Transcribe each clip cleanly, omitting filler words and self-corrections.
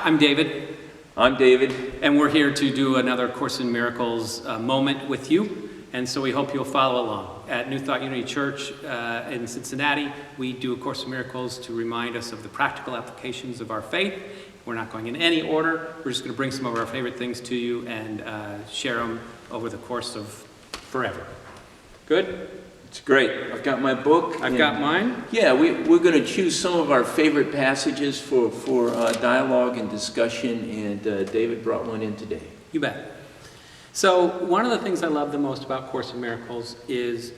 I'm David. I'm David. And we're here to do another Course in Miracles moment with you. And so we hope you'll follow along. At New Thought Unity Church in Cincinnati, we do A Course in Miracles to remind us of the practical applications of our faith. We're not going in any order. We're just going to bring some of our favorite things to you and share them over the course of forever. Good? It's great. I've got my book. I've got mine. Yeah, we're going to choose some of our favorite passages for dialogue and discussion, and David brought one in today. You bet. So one of the things I love the most about Course in Miracles is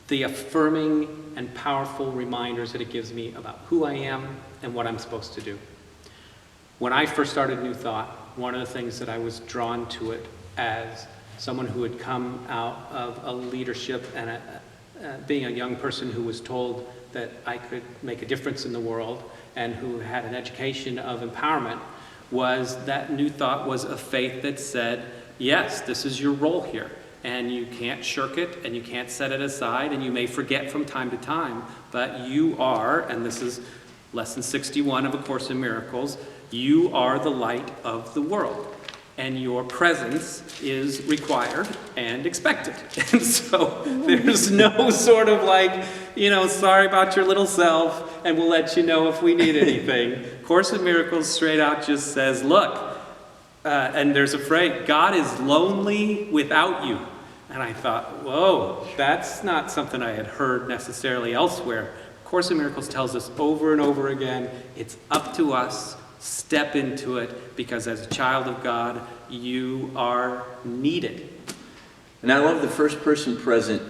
the affirming and powerful reminders that it gives me about who I am and what I'm supposed to do. When I first started New Thought, one of the things that I was drawn to it as someone who had come out of a leadership and being a young person who was told that I could make a difference in the world and who had an education of empowerment, was that New Thought was a faith that said, yes, this is your role here, and you can't shirk it, and you can't set it aside, and you may forget from time to time, but you are, and this is lesson 61 of A Course in Miracles, you are the light of the world. And your presence is required and expected. And so there's no sort of like, sorry about your little self, and we'll let you know if we need anything. Course in Miracles straight out just says, look, and there's a phrase, God is lonely without you. And I thought, whoa, that's not something I had heard necessarily elsewhere. Course in Miracles tells us over and over again, it's up to us. Step into it, because as a child of God, you are needed. And I love the first person present,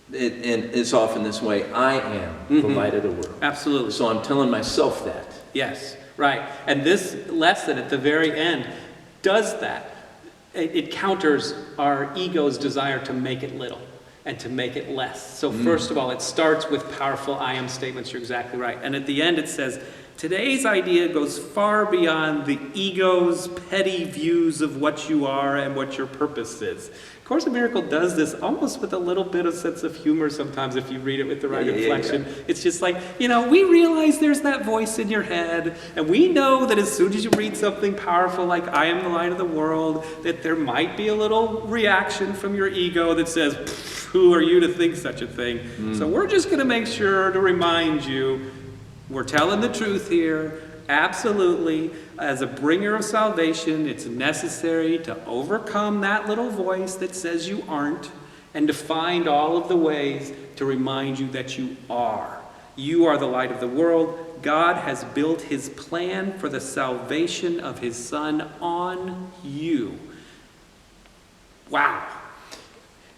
and it's often this way, I am the light of the world. Absolutely. So I'm telling myself that. Yes, right. And this lesson at the very end does that. It counters our ego's desire to make it little and to make it less. So first of all, it starts with powerful I am statements. You're exactly right. And at the end it says, today's idea goes far beyond the ego's petty views of what you are and what your purpose is. Course in Miracles does this almost with a little bit of sense of humor sometimes if you read it with the right inflection. Yeah. It's just like, we realize there's that voice in your head, and we know that as soon as you read something powerful like I am the light of the world, that there might be a little reaction from your ego that says, who are you to think such a thing? So we're just going to make sure to remind you, we're telling the truth here. Absolutely. As a bringer of salvation, it's necessary to overcome that little voice that says you aren't, and to find all of the ways to remind you that you are. You are the light of the world. God has built his plan for the salvation of his Son on you. Wow.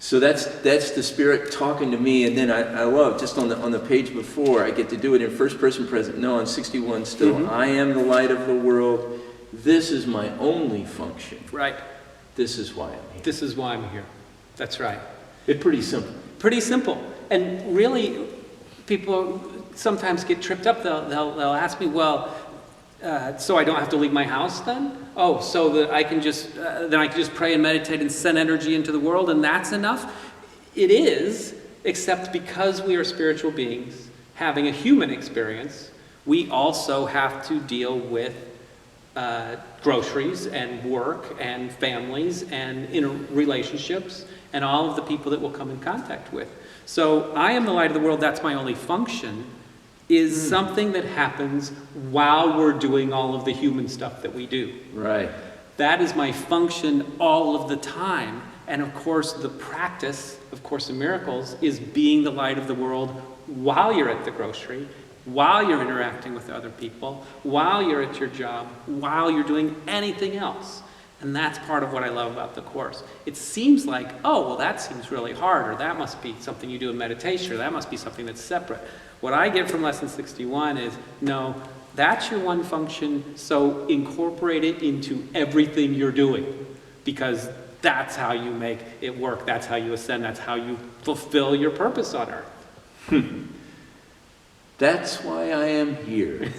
So that's the Spirit talking to me, and then I love, just on the page before, I get to do it in first person present. No, on 61 still, I am the light of the world. This is my only function. Right. This is why I'm here. This is why I'm here. That's right. It's pretty simple. Pretty simple. And really, people sometimes get tripped up. They'll ask me, well, so I don't have to leave my house then? Oh, so that I can just pray and meditate and send energy into the world, and that's enough? It is, except because we are spiritual beings having a human experience, we also have to deal with groceries and work and families and relationships and all of the people that we'll come in contact with. So I am the light of the world, that's my only function, is something that happens while we're doing all of the human stuff that we do. Right. That is my function all of the time. And of course, the practice of Course in Miracles is being the light of the world while you're at the grocery, while you're interacting with other people, while you're at your job, while you're doing anything else. And that's part of what I love about the Course. It seems like, oh, well, that seems really hard, or that must be something you do in meditation, or that must be something that's separate. What I get from lesson 61 is, no, that's your one function, so incorporate it into everything you're doing, because that's how you make it work, that's how you ascend, that's how you fulfill your purpose on earth. That's why I am here.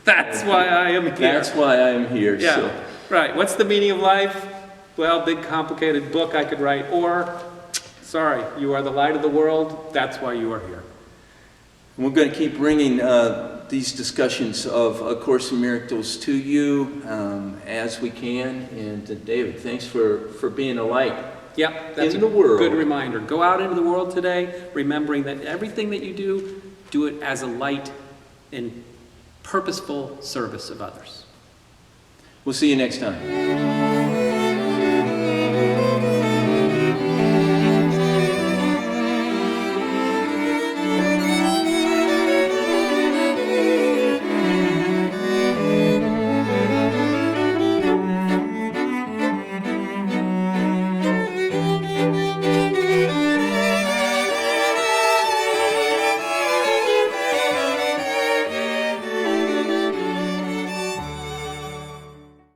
That's why I am here. That's why I am here. Yeah, so. Right. What's the meaning of life? Well, big complicated book I could write. Or, sorry, you are the light of the world. That's why you are here. We're going to keep bringing these discussions of A Course in Miracles to you as we can. And David, thanks for being a light. Yep, that's In a the world. good reminder. Go out into the world today, remembering that everything that you do it as a light in purposeful service of others. We'll see you next time.